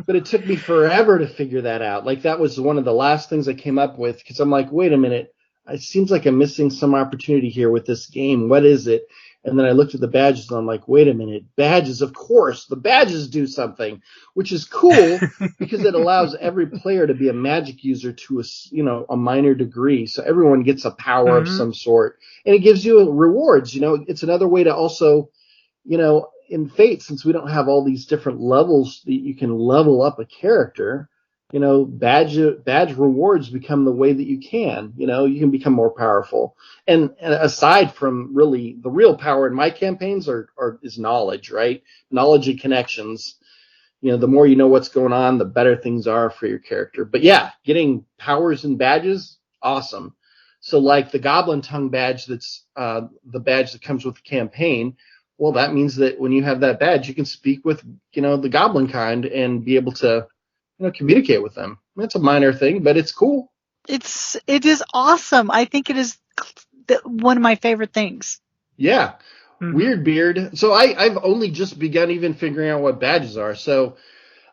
But it took me forever to figure that out. Like, that was one of the last things I came up with, because I'm like, wait a minute, it seems like I'm missing some opportunity here with this game. What is it? And then I looked at the badges and I'm like, wait a minute, badges, of course, the badges do something, which is cool because it allows every player to be a magic user to a minor degree. So everyone gets a power of some sort, and it gives you rewards. It's another way to also, in Fate, since we don't have all these different levels that you can level up a character, badge rewards become the way that you can become more powerful. And aside from really the real power in my campaigns is knowledge, right? Knowledge and connections. The more you know what's going on, the better things are for your character. But yeah, getting powers and badges, awesome. So like the Goblin Tongue badge, that's the badge that comes with the campaign. Well, that means that when you have that badge, you can speak with, the goblin kind and be able to, communicate with them. That's a minor thing, but it's cool. It is awesome. I think it is one of my favorite things. Yeah. Weird Beard. So I've only just begun even figuring out what badges are. So,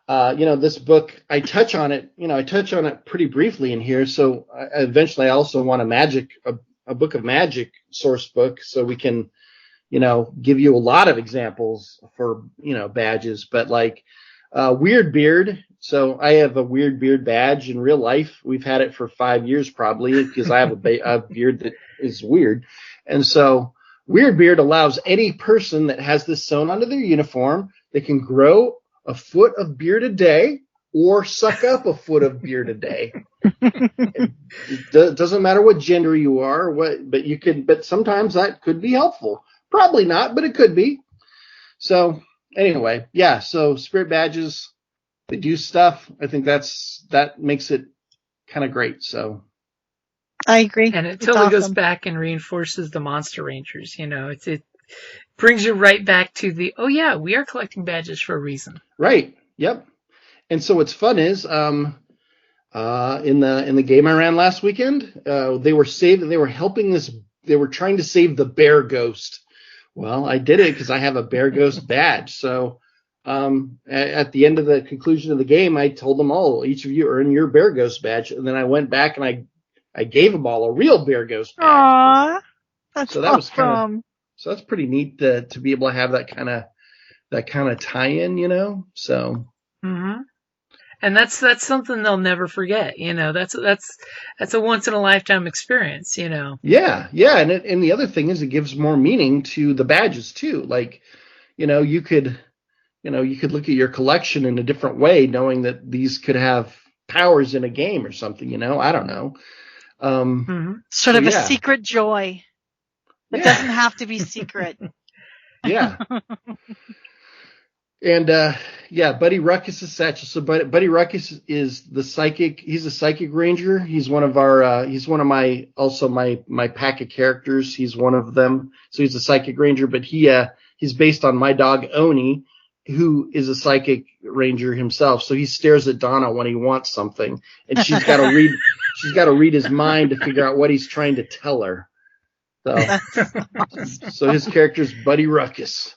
this book, I touch on it pretty briefly in here. So eventually I also want a book of magic source book so we can, give you a lot of examples for, badges, but like, Weird Beard. So I have a Weird Beard badge in real life. We've had it for 5 years probably because I have a beard that is weird. And so Weird Beard allows any person that has this sewn onto their uniform, they can grow a foot of beard a day or suck up a foot of beard a day. It doesn't matter what gender you are, but sometimes that could be helpful. Probably not, but it could be. So anyway, yeah, so spirit badges, they do stuff. I think that makes it kind of great. So I agree. And it totally goes back and reinforces the Monster Rangers. It brings you right back to we are collecting badges for a reason. Right. Yep. And so what's fun is in the game I ran last weekend, they were trying to save the bear ghost. Well, I did it because I have a bear ghost badge. So at the end of the conclusion of the game, I told them all, each of you earn your bear ghost badge. And then I went back and I gave them all a real bear ghost badge. Aww, that's so that awesome. So that's pretty neat to be able to have that kind of tie-in, So. Mm-hmm. And that's something they'll never forget. That's a once in a lifetime experience. Yeah, and the other thing is it gives more meaning to the badges too. Like, you could look at your collection in a different way, knowing that these could have powers in a game or something. I don't know. Sort of a secret joy that doesn't have to be secret. Yeah. And Buddy Ruckus is satchel. So Buddy Ruckus is the psychic. He's a psychic ranger. He's one of my pack of characters. He's one of them. So he's a psychic ranger, but he's based on my dog Oni, who is a psychic ranger himself. So he stares at Donna when he wants something, and she's got to read his mind to figure out what he's trying to tell her. So, so his character's Buddy Ruckus.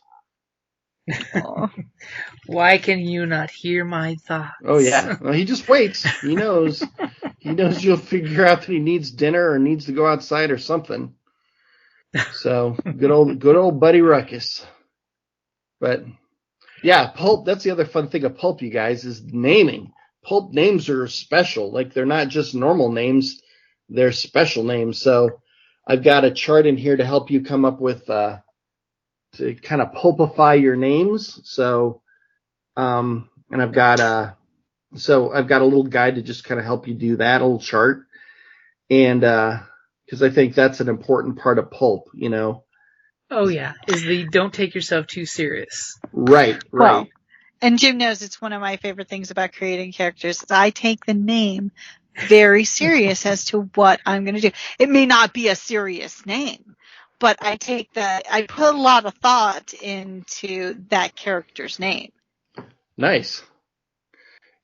Why can you not hear my thoughts? Oh yeah, well, he just waits. He knows you'll figure out that he needs dinner or needs to go outside or something. So good old Buddy Ruckus. But yeah, Pulp. That's the other fun thing of Pulp, you guys, is naming. Pulp names are special. Like, they're not just normal names; they're special names. So I've got a chart in here to help you come up with. To kind of pulpify your names. So, and I've got a little guide to just kind of help you do that, a little chart. And, cause I think that's an important part of pulp, Oh yeah. Is don't take yourself too serious. Right. Well, and Jim knows it's one of my favorite things about creating characters. I take the name very serious as to what I'm going to do. It may not be a serious name, but I put a lot of thought into that character's name. Nice.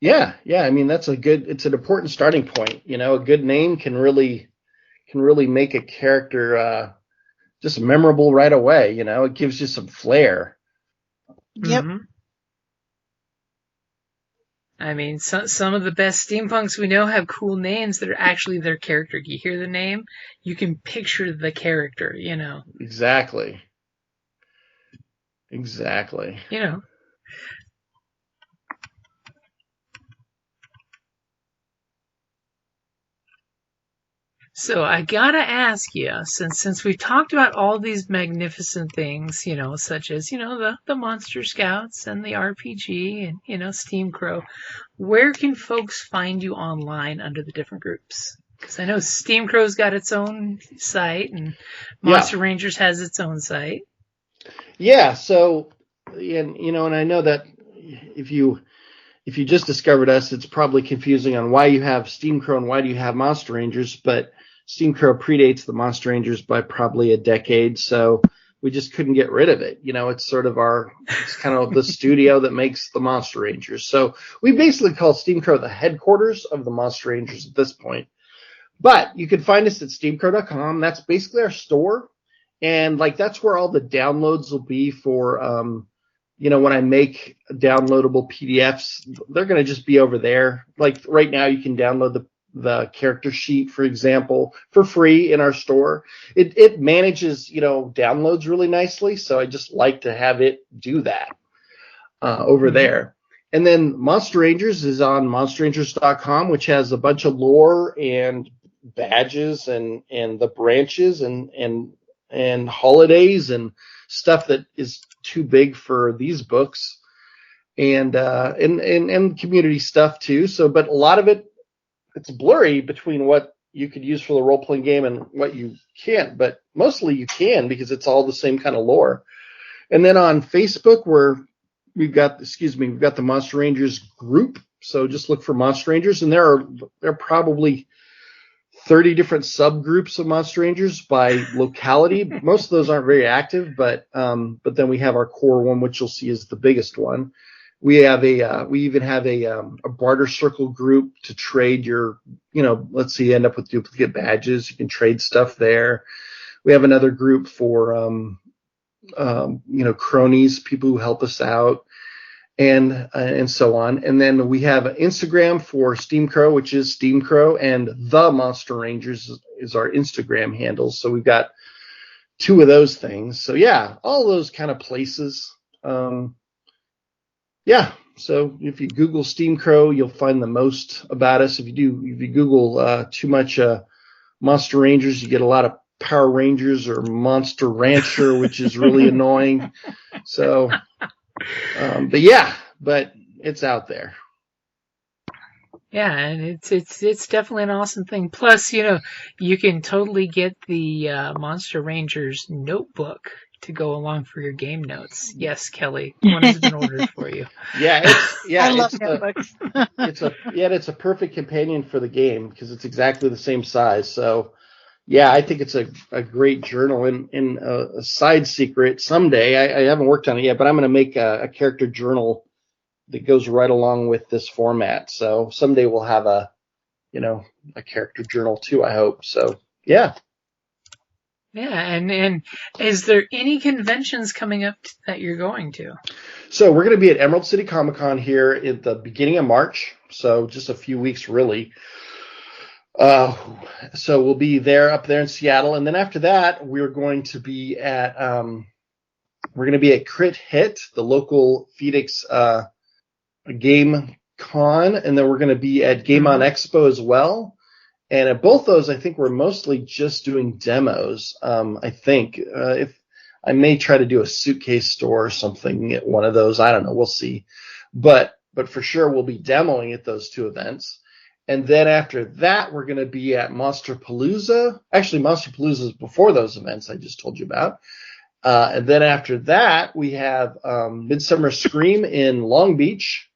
Yeah. I mean, it's an important starting point. A good name can really make a character, just memorable right away. It gives you some flair. Yep. Mm-hmm. I mean, some of the best steampunks we know have cool names that are actually their character. You hear the name, you can picture the character, you know. Exactly. You know. So I gotta ask you, since we've talked about all these magnificent things, you know, such as, you know, the Monster Scouts and the RPG and, you know, SteamCrow, where can folks find you online under the different groups? Because I know SteamCrow's got its own site and Monster Rangers has its own site. Yeah, so, and you know, and I know that if you just discovered us, it's probably confusing on why you have SteamCrow and why do you have Monster Rangers, but SteamCrow predates the Monster Rangers by probably a decade, so we just couldn't get rid of it. You know, it's sort of it's kind of the studio that makes the Monster Rangers. So we basically call SteamCrow the headquarters of the Monster Rangers at this point. But you can find us at steamcrow.com. That's basically our store. And like, that's where all the downloads will be for, you know, when I make downloadable PDFs, they're going to just be over there. Like right now, you can download the character sheet, for example, for free in our store. It manages, you know, downloads really nicely. So I just like to have it do that over there. And then Monster Rangers is on monsterrangers.com, which has a bunch of lore and badges and the branches and holidays and stuff that is too big for these books, and community stuff too. So, but a lot of it's blurry between what you could use for the role-playing game and what you can't, but mostly you can because it's all the same kind of lore. And then on Facebook, we've got the Monster Rangers group. So just look for Monster Rangers, and there are probably 30 different subgroups of Monster Rangers by locality. Most of those aren't very active, but then we have our core one, which you'll see is the biggest one. We even have a barter circle group to trade your, you know, let's say you end up with duplicate badges. You can trade stuff there. We have another group for, you know, cronies, people who help us out, and so on. And then we have Instagram for SteamCrow, which is SteamCrow, and the Monster Rangers is our Instagram handles. So we've got two of those things. So yeah, all those kind of places. Yeah. So if you Google SteamCrow, you'll find the most about us. If you Google too much Monster Rangers, you get a lot of Power Rangers or Monster Rancher, which is really annoying. So, but it's out there. Yeah, and it's definitely an awesome thing. Plus, you know, you can totally get the Monster Rangers notebook to go along for your game notes. Yes, Kelly, one has been ordered for you. I love notebooks. It's a perfect companion for the game because it's exactly the same size. So, yeah, I think it's a great journal. And a side secret, someday, I haven't worked on it yet, but I'm going to make a character journal that goes right along with this format. So someday we'll have a character journal too, I hope. So, yeah. Yeah, and is there any conventions coming up that you're going to? So we're going to be at Emerald City Comic Con here at the beginning of March. So just a few weeks, really. So we'll be up there in Seattle, and then after that, we're going to be at Crit Hit, the local Phoenix game con, and then we're going to be at Game On Expo as well. And at both those, I think we're mostly just doing demos. I think if I may try to do a suitcase store or something at one of those, I don't know, we'll see. But for sure, we'll be demoing at those two events. And then after that, we're going to be at Monsterpalooza. Actually, Monsterpalooza is before those events I just told you about. And then after that, we have Midsummer Scream in Long Beach.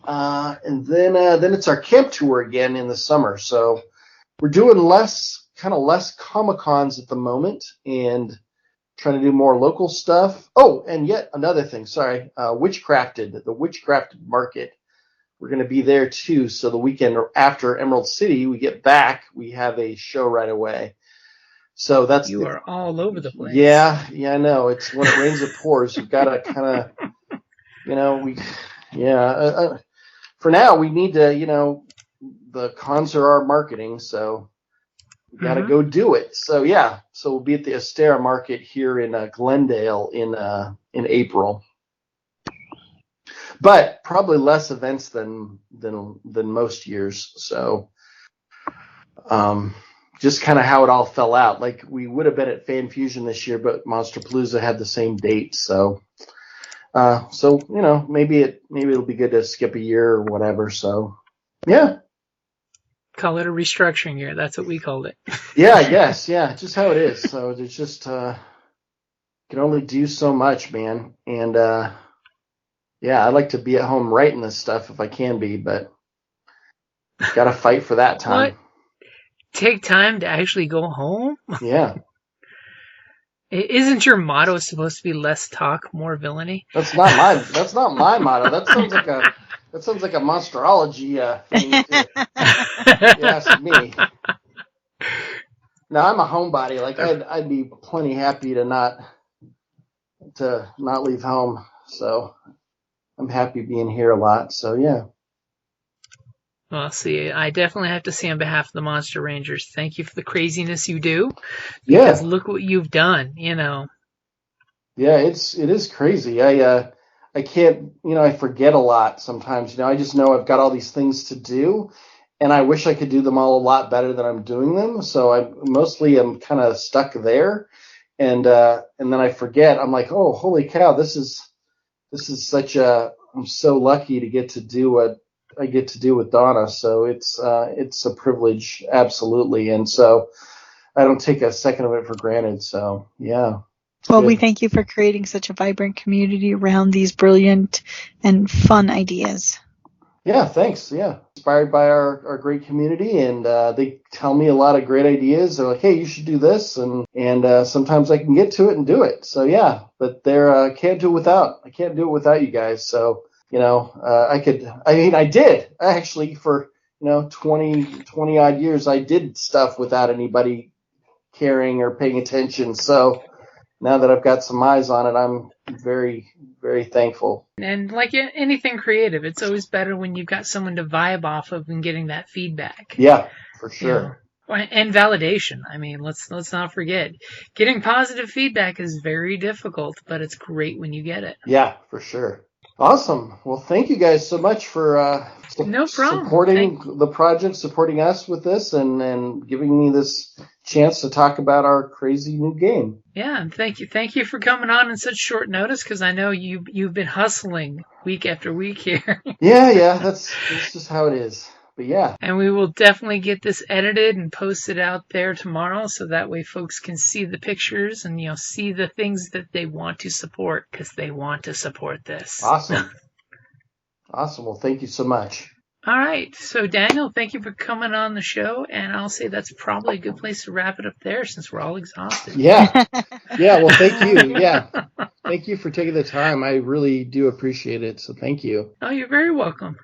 And then it's our camp tour again in the summer. So we're doing less Comic-Cons at the moment and trying to do more local stuff. Oh, and yet another thing. Sorry. The Witchcrafted Market. We're going to be there too. So the weekend after Emerald City, we get back, we have a show right away. So you are all over the place. Yeah, I know. It's when it rains, it pours. You've got to kind of, for now, we need to, the cons are our marketing, so we got to go do it. So yeah, so we'll be at the Astera Market here in Glendale in April. But probably less events than most years. So just kind of how it all fell out. Like we would have been at Fan Fusion this year, but Monsterpalooza had the same date. So maybe it'll be good to skip a year or whatever. So yeah. Call it a restructuring year. That's what we called it. Yeah, I guess. Yeah, just how it is. So it's just can only do so much, man. And yeah, I'd like to be at home writing this stuff if I can be, but got to fight for that time. What? Take time to actually go home? Yeah. Isn't your motto supposed to be less talk, more villainy? That's not my motto. That sounds like a monsterology thing. You ask me. No, I'm a homebody. Like I'd be plenty happy to not leave home. So I'm happy being here a lot. So yeah. Well, see, I definitely have to say on behalf of the Monster Rangers, thank you for the craziness you do. Yeah. Because look what you've done, Yeah, it is crazy. I can't, I forget a lot sometimes. I just know I've got all these things to do, and I wish I could do them all a lot better than I'm doing them. So I'm kind of stuck there, and then I forget. I'm like, oh, holy cow, this is I'm so lucky to get to do what I get to do with Donna. So it's a privilege, absolutely, and so I don't take a second of it for granted. So yeah. Well, we thank you for creating such a vibrant community around these brilliant and fun ideas. Yeah, thanks. Yeah. Inspired by our great community, and they tell me a lot of great ideas. They're like, hey, you should do this, and sometimes I can get to it and do it. So yeah, but I can't do it without you guys. So, I did actually for, 20 odd years, I did stuff without anybody caring or paying attention. So now that I've got some eyes on it, I'm very, very thankful. And like anything creative, it's always better when you've got someone to vibe off of and getting that feedback. Yeah, for sure. And validation. I mean, let's not forget. Getting positive feedback is very difficult, but it's great when you get it. Yeah, for sure. Awesome. Well, thank you guys so much for no problem. Supporting the project, supporting us with this, and giving me this chance to talk about our crazy new game. Yeah, and thank you for coming on in such short notice, because I know you've been hustling week after week here. Yeah, that's just how it is. But yeah. And we will definitely get this edited and posted out there tomorrow, so that way folks can see the pictures and see the things that they want to support, because they want to support this. Awesome. Well, thank you so much. All right. So, Daniel, thank you for coming on the show, and I'll say that's probably a good place to wrap it up there, since we're all exhausted. Yeah. Well, thank you. Yeah. Thank you for taking the time. I really do appreciate it. So thank you. Oh, you're very welcome.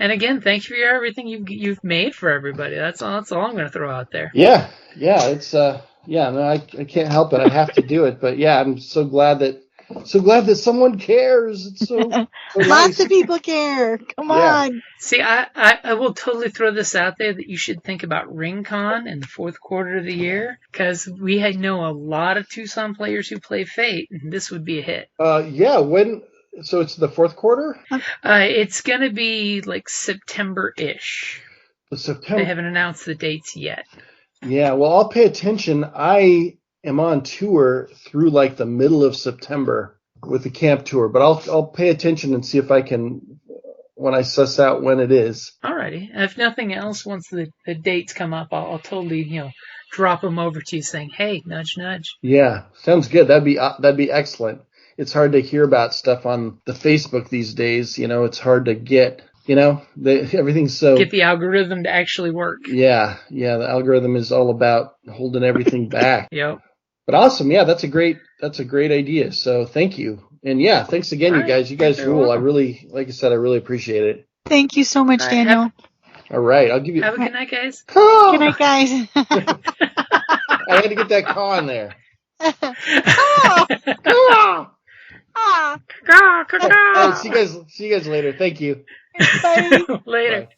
And again, thank you for everything you've made for everybody. That's all I'm going to throw out there. Yeah. It's no, I can't help it. I have to do it. But yeah, I'm so glad that someone cares. It's so nice. Lots of people care. Come on. See, I will totally throw this out there that you should think about RingCon in the fourth quarter of the year, because we know a lot of Tucson players who play Fate, and this would be a hit. Yeah. When? So it's the fourth quarter? It's going to be like September-ish. September. They haven't announced the dates yet. Yeah, well, I'll pay attention. I am on tour through like the middle of September with the camp tour, but I'll pay attention and see if I can, when I suss out when it is. Alrighty. If nothing else, once the dates come up, I'll totally, drop them over to you saying, hey, nudge, nudge. Yeah, sounds good. That'd be excellent. It's hard to hear about stuff on the Facebook these days. It's hard to get, everything's so... Get the algorithm to actually work. Yeah, the algorithm is all about holding everything back. Yep. But awesome. Yeah, that's a great idea. So thank you. And yeah, thanks again, you guys. You guys rule. Welcome. I really, like I said, I really appreciate it. Thank you so much, Daniel. All right. I'll give you... Have a good night, guys. Good night, guys. I had to get that caw in there. Caw. See you guys later. Thank you. Bye. Later. Bye.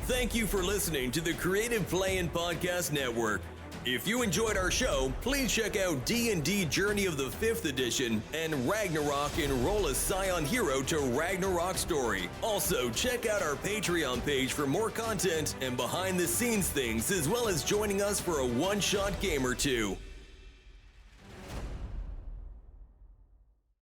Thank you for listening to the Creative Play-In Podcast Network. If you enjoyed our show, please check out D&D Journey of the 5th Edition and Ragnarok and Roll a Scion Hero to Ragnarok Story. Also, check out our Patreon page for more content and behind-the-scenes things, as well as joining us for a one-shot game or two.